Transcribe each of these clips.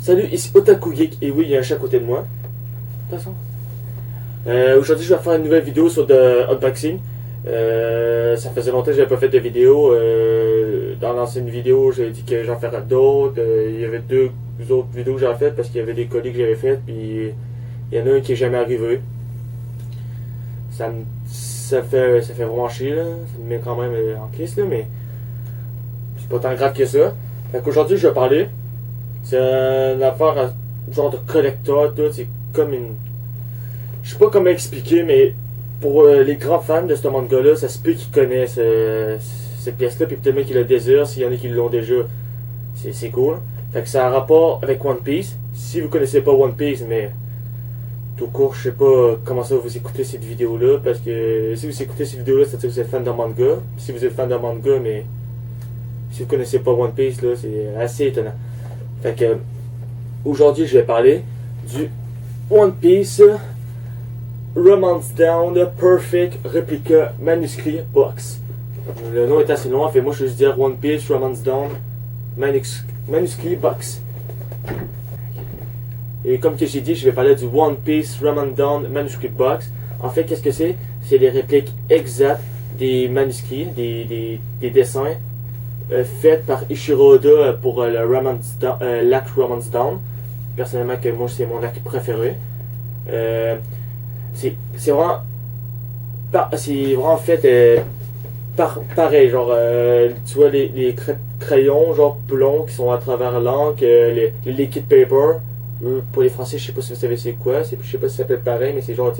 Salut, ici Otaku Geek, et oui, il y a un chat à côté de moi. De toute façon. Aujourd'hui, je vais faire une nouvelle vidéo sur de unboxing. Ça faisait longtemps que j'avais pas fait de vidéo. Dans l'ancienne vidéo, j'avais dit que j'en ferais d'autres. Il y avait deux autres vidéos que j'avais faites parce qu'il y avait des colis que j'avais faites, puis il y en a un qui est jamais arrivé. Ça fait vraiment chier, là. Ça me met quand même en crise, là, mais c'est pas tant grave que ça. Fait qu'aujourd'hui, je vais parler. C'est une affaire genre de collector, tout. C'est comme une. Je sais pas comment expliquer, mais pour les grands fans de ce manga-là, ça se peut qu'ils connaissent cette pièce-là, puis peut-être même qu'ils le désirent s'il y en a qui l'ont déjà. C'est cool. Fait que ça a un rapport avec One Piece. Si vous connaissez pas One Piece, mais tout court, je sais pas comment ça vous écoutez cette vidéo-là, parce que si vous écoutez cette vidéo-là, c'est-à-dire que vous êtes fan de manga. Si vous êtes fan de manga, mais si vous connaissez pas One Piece, là, c'est assez étonnant. Fait que aujourd'hui, je vais parler du One Piece Romance Down Perfect Replica Manuscrit Box. Le nom est assez long, fait moi je vais juste dire One Piece Romance Down Manuscrit Box. Et comme que j'ai dit, je vais parler du One Piece Romance Down Manuscrit Box. En fait, qu'est-ce que c'est? C'est les répliques exactes des manuscrits, des dessins faits par Eiichiro Oda pour l'arc Romance Down. Personnellement, que moi c'est mon arc préféré. C'est vraiment fait pareil, genre tu vois les crayons genre plomb qui sont à travers l'encre, les liquid paper, pour les français je sais pas si vous savez c'est quoi, je sais pas si ça s'appelle pareil, mais c'est genre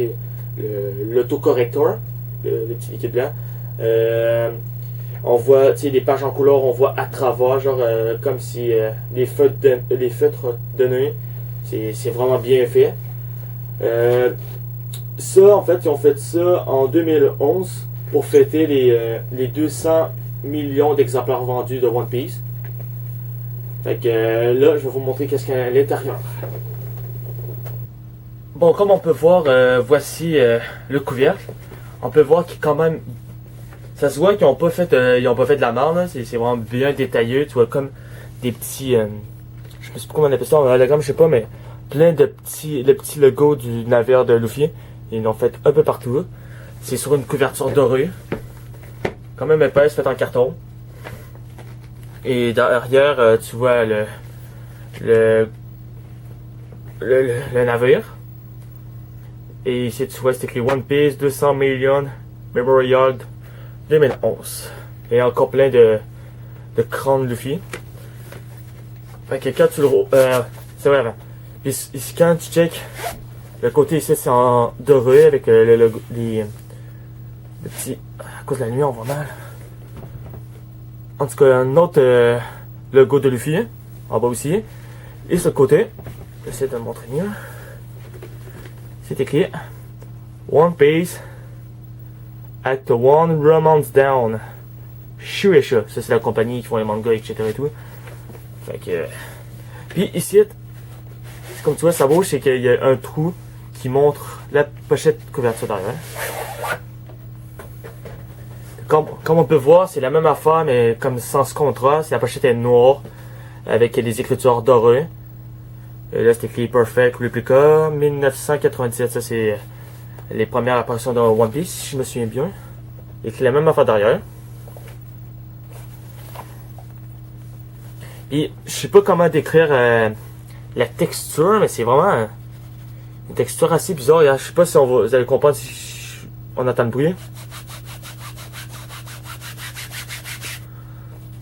l'autocorrector, le petit liquide blanc. On voit des pages en couleur, on voit à travers, genre comme si les feutres de nuit, c'est vraiment bien fait. Ça, en fait, ils ont fait ça en 2011 pour fêter les 200 millions d'exemplaires vendus de One Piece. Fait que là, je vais vous montrer qu'est-ce qu'il y a à l'intérieur. Bon, comme on peut voir, voici le couvercle. On peut voir qu'il quand même, ça se voit qu'ils n'ont pas fait de la merde. C'est vraiment bien détaillé. Tu vois comme des petits, je sais pas comment on appelle ça, en hologramme, je sais pas, mais plein de le petit logo du navire de Luffy. Ils l'ont fait un peu partout. C'est sur une couverture dorée. Quand même épaisse, faite en carton. Et derrière, tu vois le navire. Et ici, tu vois, c'est écrit One Piece 200 millions Memorial 2011. Et encore plein de crânes Luffy. Fait que quand tu le... c'est vrai, ici, quand tu check... Le côté ici, c'est en doré avec le petit... À cause de la nuit, on voit mal. En tout cas, un autre logo de Luffy, en bas aussi. Et ce côté, j'essaie de le montrer mieux. C'est écrit One Piece Act 1 Romance Down Shueisha. Ça, c'est la compagnie qui font les mangas, etc. et tout. Fait que... Puis ici, comme tu vois, ça bouge, c'est qu'il y a un trou qui montre la pochette couverture derrière. Comme on peut voir, c'est la même affaire, mais comme sans contraste. La pochette est noire, avec des écritures dorées. Et là, c'est écrit Perfect Replica 1997. Ça, c'est les premières apparitions de One Piece, si je me souviens bien. Et c'est la même affaire derrière. Et je sais pas comment décrire la texture, mais c'est vraiment une texture assez bizarre. Je sais pas si vous allez comprendre si on entend le bruit.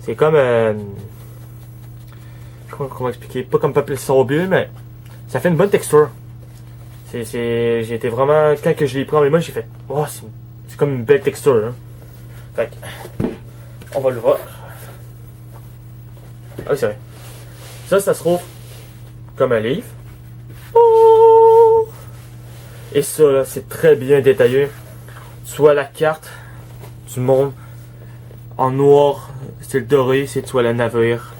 C'est comme comment expliquer, pas comme papier bleu, mais ça fait une bonne texture. J'ai été vraiment, quand que je l'ai pris en mes mains, j'ai fait oh, c'est comme une belle texture, hein. Fait que, on va le voir. Ah oui, c'est vrai. Ça se trouve comme un livre. Et ça, là, c'est très bien détaillé. Soit la carte du monde en noir, style doré, c'est soit le navire.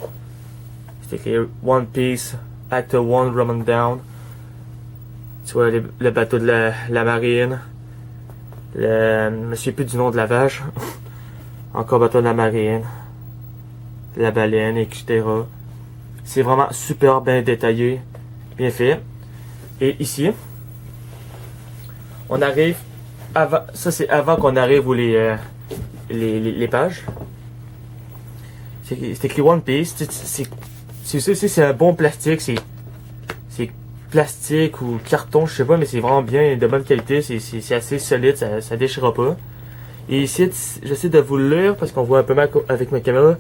C'est écrit One Piece, Act 1, Romance Down. Soit le bateau de la marine. Je me souviens plus du nom de la vache. Encore bateau de la marine. La baleine, etc. C'est vraiment super bien détaillé, bien fait. Et ici, on arrive avant. Ça c'est avant qu'on arrive où les pages. C'est écrit One Piece. C'est un bon plastique. C'est plastique ou carton, je sais pas, mais c'est vraiment bien, de bonne qualité. C'est assez solide, ça déchirera pas. Et ici, j'essaie de vous le lire parce qu'on voit un peu mal avec ma caméra.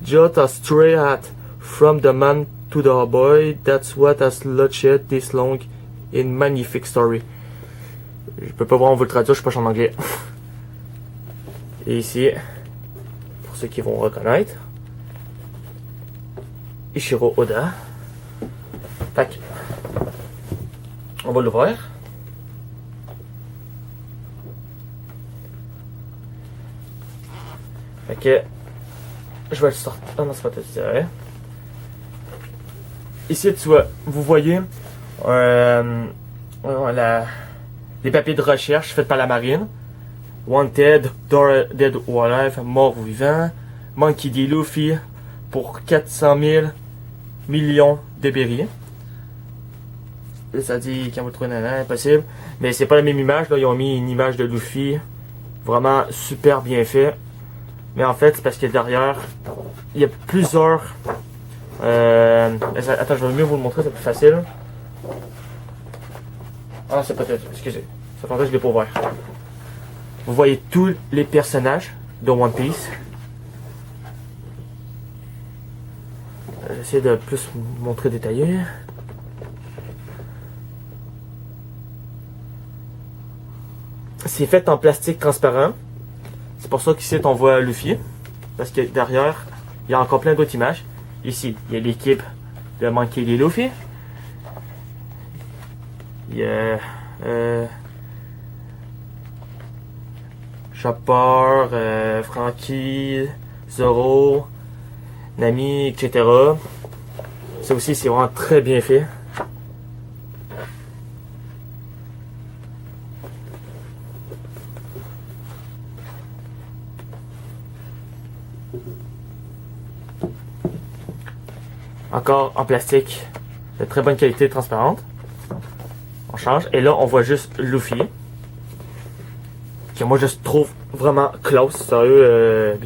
Jot a stray hat from the man to the boy. That's what has lodged this long in magnifique story. Je peux pas vraiment vous le traduire, je suis pas en anglais. Et ici, pour ceux qui vont reconnaître, Ichiro Oda. Tac. On va l'ouvrir. Fait que je vais le sortir. Ah non, c'est pas tout ça. Ici, tu vois, vous voyez les papiers de recherche faits par la marine. Wanted, Dead or Alive, mort ou vivant. Monkey D. Luffy pour 400 000 millions de berries. Ça dit quand vous trouvez impossible. Mais c'est pas la même image. Là, ils ont mis une image de Luffy. Vraiment super bien fait. Mais en fait, c'est parce que derrière, il y a plusieurs. Attends, je vais mieux vous le montrer, c'est plus facile. Ah, c'est peut-être. Excusez. Ça fait longtemps que je l'ai pas ouvert. Vous voyez tous les personnages de One Piece. J'essaie de plus vous montrer détaillé. C'est fait en plastique transparent. C'est pour ça qu'ici on voit Luffy. Parce que derrière, il y a encore plein d'autres images. Ici, il y a l'équipe de Monkey D. Luffy. Il y a Chopper, Franky, Zoro, Nami, etc. Ça aussi, c'est vraiment très bien fait. Encore en plastique de très bonne qualité, transparente. On change. Et là, on voit juste Luffy. Que moi, je trouve vraiment close. Sérieux.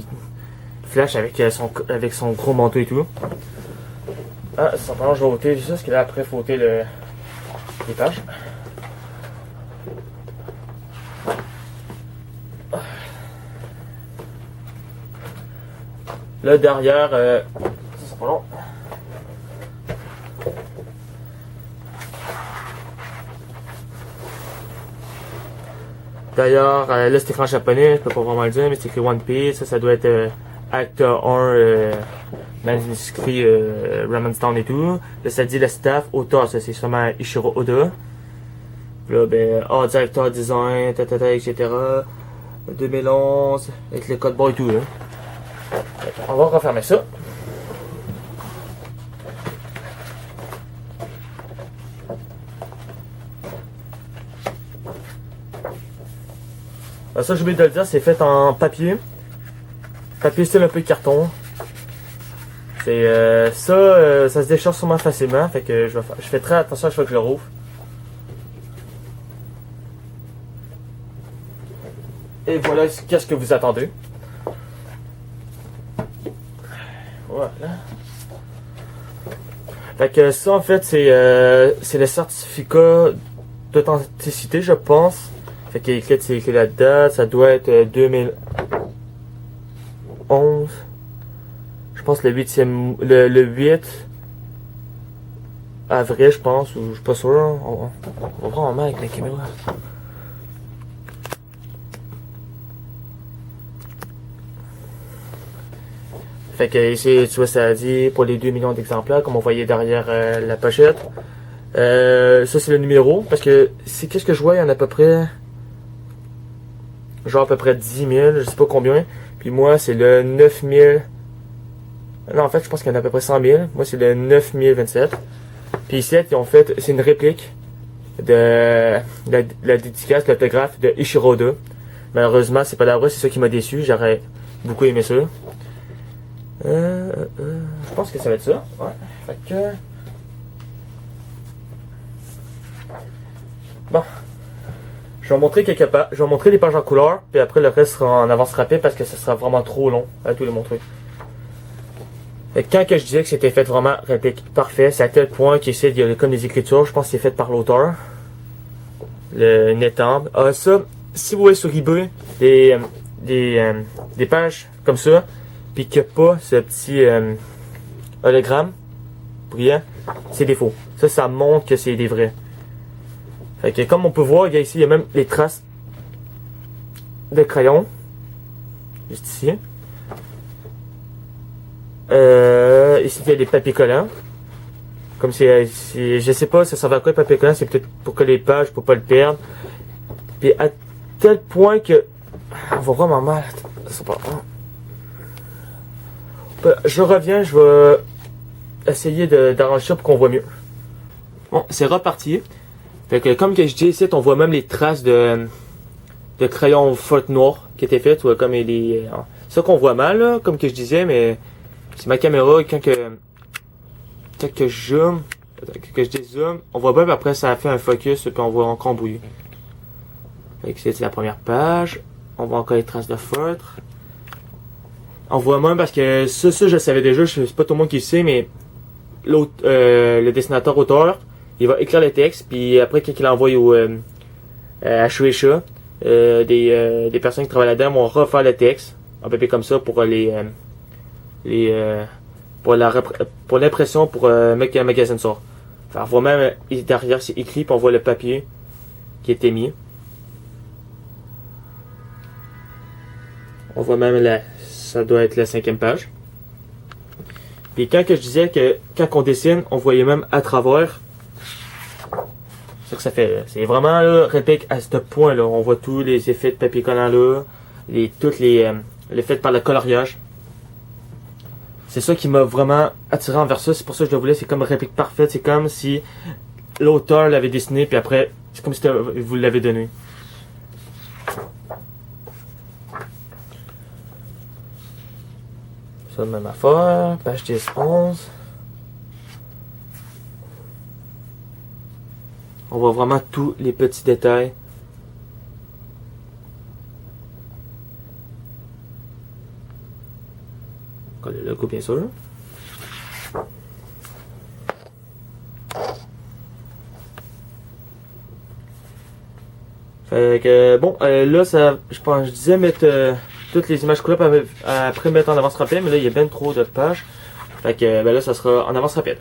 Flash avec son gros manteau et tout. Ah, simplement, je vais ôter ça. Parce que là, après, il faut ôter les pages. Là, derrière, ça, c'est pas long. D'ailleurs, là c'est écrit en japonais, je peux pas vraiment le dire, mais c'est écrit One Piece, ça doit être Acte 1, manuscrit Ramen Stone et tout. Là ça dit le staff, auteur, ça c'est sûrement Ichiro Oda. Là ben, directeur design, etc. 2011, avec le code barre et tout. Là. On va refermer ça. Ça, j'ai oublié de le dire, c'est fait en papier. Papier style un peu carton. C'est ça se déchire sûrement facilement. Fait que je fais très attention à chaque fois que je le rouvre. Et voilà qu'est-ce que vous attendez. Voilà. Fait que ça, en fait, c'est le certificat d'authenticité, je pense. Fait qu'il c'est écrit la date, ça doit être 2011. Je pense le 8 avril, je pense, ou je suis pas sûr. On va voir en main avec la caméra. Fait que ici, tu vois, ça dit pour les 2 millions d'exemplaires, comme on voyait derrière la pochette. Ça, c'est le numéro, parce que c'est qu'est-ce que je vois, il y en a à peu près. Genre à peu près 10 000, je sais pas combien. Puis moi, c'est le 9 000. Non, en fait, je pense qu'il y en a à peu près 100 000. Moi, c'est le 9 027. Puis ici, ils ont fait, c'est une réplique de la dédicace, l'autographe de Ichiro Oda. Malheureusement, c'est pas la vraie, c'est ça qui m'a déçu. J'aurais beaucoup aimé ça. Je pense que ça va être ça. Ouais. Fait que... Bon. Je vais montrer quelques pages. Je vais montrer les pages en couleur, puis après le reste sera en avance rapide parce que ça sera vraiment trop long à tout les montrer. Et quand que je disais que c'était fait vraiment réplique parfait, c'est à tel point qu'il y a comme des écritures, je pense que c'est fait par l'auteur. Le Netamb. Ah ça, si vous voyez sur eBay des pages comme ça, puis qu'il n'y a pas ce petit hologramme brillant, c'est des faux. Ça montre que c'est des vrais. Fait que comme on peut voir, il y a ici, il y a même les traces de crayon. Juste ici. Ici, il y a des papiers collants. Comme si, je sais pas, ça servait à quoi le papier collant, c'est peut-être pour coller les pages, pour pas le perdre. Puis à tel point que... On va vraiment mal. C'est pas... Je reviens, je vais essayer d'arranger ça pour qu'on voit mieux. Bon, c'est reparti. Fait que comme que je dis ici, on voit même les traces de crayon feutre noir qui étaient faites, ou comme les... ça qu'on voit mal, là, comme que je disais, mais c'est ma caméra, quand que je zoome, que je dézoome, on voit bien, puis après ça a fait un focus, puis on voit encore embrouillé. Fait que c'est la première page. On voit encore les traces de feutre. On voit même, parce que ça je le savais déjà, c'est pas tout le monde qui le sait, mais le dessinateur auteur, il va écrire le texte, puis après quand il l'envoie à Shueisha, des personnes qui travaillent là-dedans vont refaire le texte, un peu comme ça, pour pour l'impression, pour mettre qu'un magazine sort. On voit même, derrière c'est écrit, puis on voit le papier qui a été mis. On voit même là, ça doit être la 5e page. Puis quand que je disais que quand on dessine, on voyait même à travers. C'est ça que ça fait. C'est vraiment là, réplique à ce point là. On voit tous les effets de papier collant là, toutes les faits par le coloriage. C'est ça qui m'a vraiment attiré envers ça. C'est pour ça que je le voulais. C'est comme réplique parfaite. C'est comme si l'auteur l'avait dessiné, puis après, c'est comme si vous l'avez donné. Ça, même affaire. Page 10, 11. On voit vraiment tous les petits détails. Coller le logo, bien sûr. Fait que, bon, là, ça, je disais mettre toutes les images coulées après mettre en avance rapide, mais là, il y a bien trop de pages. Fait que, ben là, ça sera en avance rapide.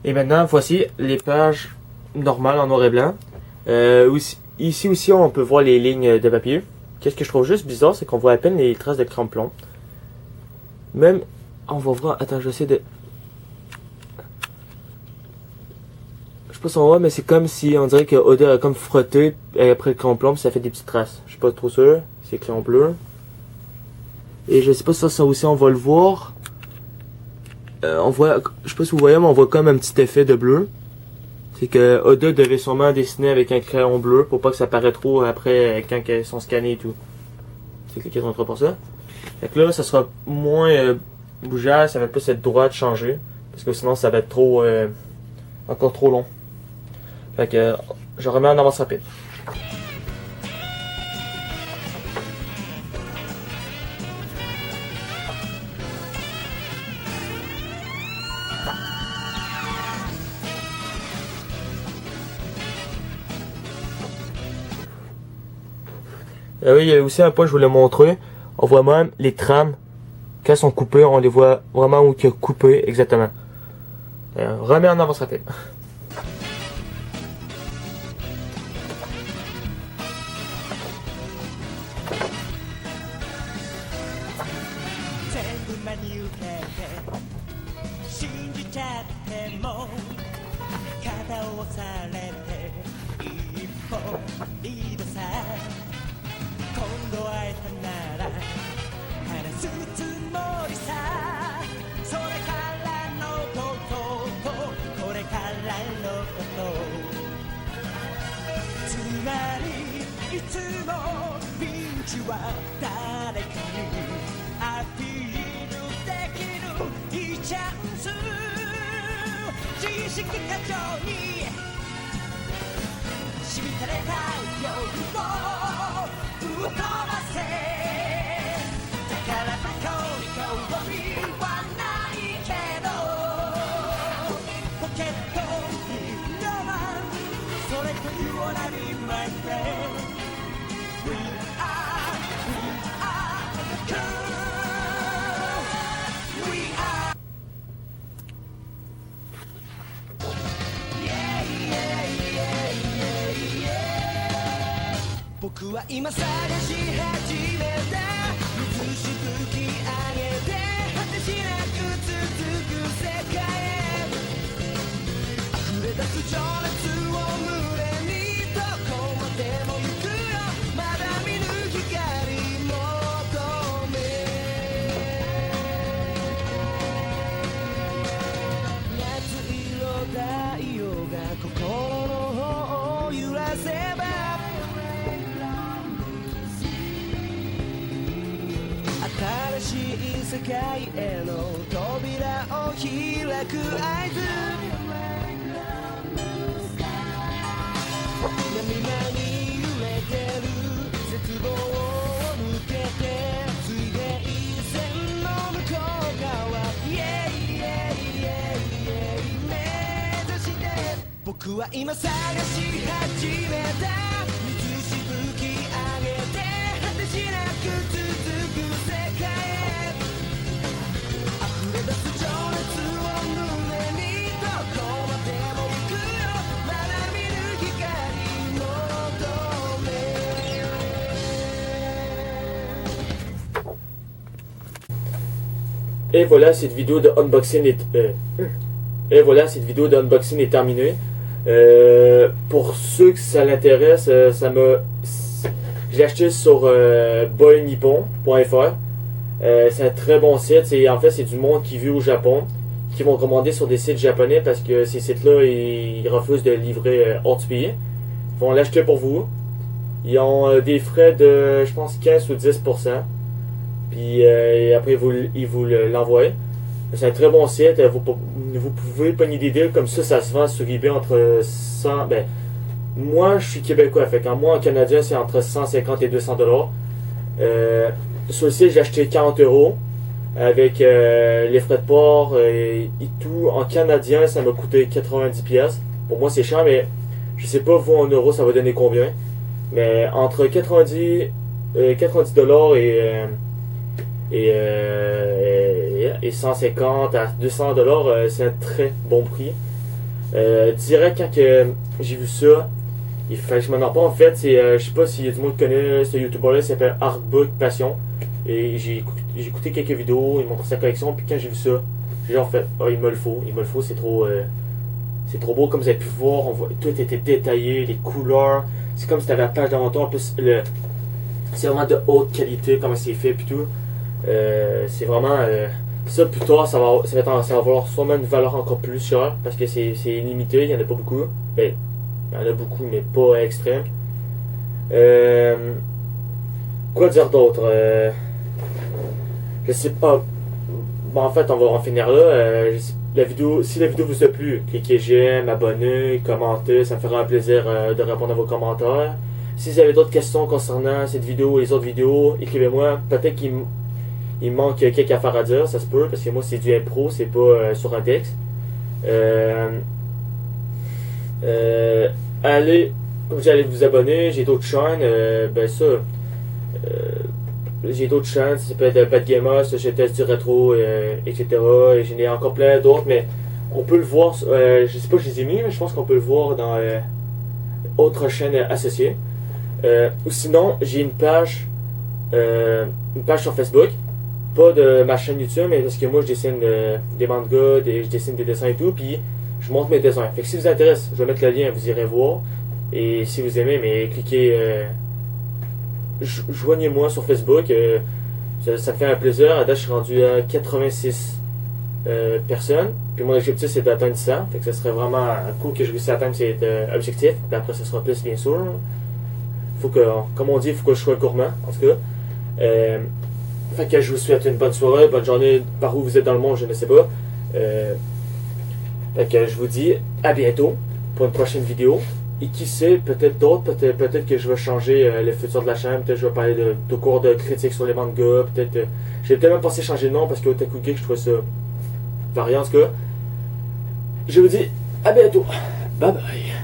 Et maintenant, voici les pages normales en noir et blanc. Ici aussi, on peut voir les lignes de papier. Qu'est-ce que je trouve juste bizarre, c'est qu'on voit à peine les traces de crayon plomb. Même, on va voir, attends, je vais essayer de... sais pas si on voit, mais c'est comme si on dirait que Oda a comme frotté après le crayon plomb, ça fait des petites traces. Je suis pas trop sûr. C'est crayon bleu. Et je sais pas si ça aussi on va le voir. On voit, je sais pas si vous voyez, mais on voit comme un petit effet de bleu. C'est que Oda devait sûrement dessiner avec un crayon bleu pour pas que ça paraisse trop après quand ils sont scannés et tout. C'est cliqué sur pour ça. Fait que là, ça sera moins bougeable, ça va plus être droit de changer. Parce que sinon, ça va être trop encore trop long. Fait que je remets en avance rapide. Oui, il y a aussi un point que je voulais montrer. On voit même les trames, quand elles sont coupées, on les voit vraiment où il a coupé exactement. Remets en avance rapide. 僕は今探し始めた水しぶき上げて果てしなく続く世界へ溢れ出す情熱を胸にどこまでも行くよまだ見ぬ光求め夏色太陽が心の方を揺らせば新しい世界への扉を開く合図波間に揺れてる絶望を抜けて水平線の向こう側目指して僕は今探し始めた水しぶき上げて果てしなく続くEt voilà, cette vidéo de unboxing est terminée. Pour ceux que ça l'intéresse, j'ai acheté sur boynippon.fr. C'est un très bon site. En fait, c'est du monde qui vit au Japon, qui vont commander sur des sites japonais parce que ces sites-là, ils refusent de livrer hors du pays. Ils vont l'acheter pour vous. Ils ont des frais de, je pense, 15 ou 10%. Puis après, ils vous l'envoient. C'est un très bon site. Vous pouvez pogner des deals comme ça. Ça se vend sur eBay entre 100... Ben, moi, je suis québécois. Fait qu'en moi, en canadien, c'est entre 150 et 200 $. Sur le site, j'ai acheté 40 € avec les frais de port et tout. En canadien, ça m'a coûté 90$. Pour moi, c'est cher, mais je sais pas, vous, en euros, ça va donner combien. Mais entre 90$ et 150 à 200 $, c'est un très bon prix. Direct quand j'ai vu ça, il fallait que je m'en en pas. En fait, je sais pas s'il y a du monde qui connaît ce YouTuber-là, il s'appelle Artbook Passion. Et j'ai écouté quelques vidéos, il montre sa collection, puis quand j'ai vu ça, j'ai genre fait, il me le faut, c'est trop C'est trop beau, comme vous avez pu voir, on voit, tout était détaillé, les couleurs. C'est comme si tu avais la page devant toi. En plus, c'est vraiment de haute qualité, comment c'est fait, puis tout. C'est vraiment. Ça, plus tard, ça va avoir sûrement une valeur encore plus chère, parce que c'est limité, il n'y en a pas beaucoup. Ben, il y en a beaucoup, mais pas extrême. Quoi dire d'autre? Je sais pas. Bon, en fait, on va en finir là. Si la vidéo vous a plu, cliquez j'aime, abonnez, commentez, ça me fera un plaisir de répondre à vos commentaires. Si vous avez d'autres questions concernant cette vidéo et les autres vidéos, écrivez-moi. Peut-être qu'il me manque quelques affaires à dire, ça se peut, parce que moi c'est du impro, c'est pas sur un texte. Allez, vous allez vous abonner, j'ai d'autres chaînes, j'ai d'autres chaînes, ça peut être Bad Gamer, je teste du rétro, etc. Et j'en ai encore plein d'autres, mais on peut le voir, je sais pas si je les ai mis, mais je pense qu'on peut le voir dans autre chaîne associée. Ou sinon, j'ai une page sur Facebook, pas de ma chaîne YouTube, mais parce que moi je dessine des mangas, je dessine des dessins et tout, puis je montre mes dessins. Fait que si vous intéresse, je vais mettre le lien, vous irez voir. Et si vous aimez, mais cliquez, joignez-moi sur Facebook, ça me fait un plaisir. À date, je suis rendu à 86 personnes. Puis mon objectif, c'est d'atteindre 100. Fait que ça serait vraiment cool que je réussisse à atteindre cet objectif. Puis après, ça sera plus, bien sûr. Faut que, comme on dit, il faut que je sois gourmand, en tout cas. Fait que je vous souhaite une bonne soirée, bonne journée, par où vous êtes dans le monde, je ne sais pas. Fait que je vous dis à bientôt pour une prochaine vidéo. Et qui sait, peut-être d'autres, peut-être que je vais changer le futur de la chaîne, peut-être que je vais parler de cours de critique sur les mangas, peut-être. J'ai peut-être même pensé changer de nom parce que Otaku Geek, je trouve ça variant en tout cas. Je vous dis à bientôt. Bye bye.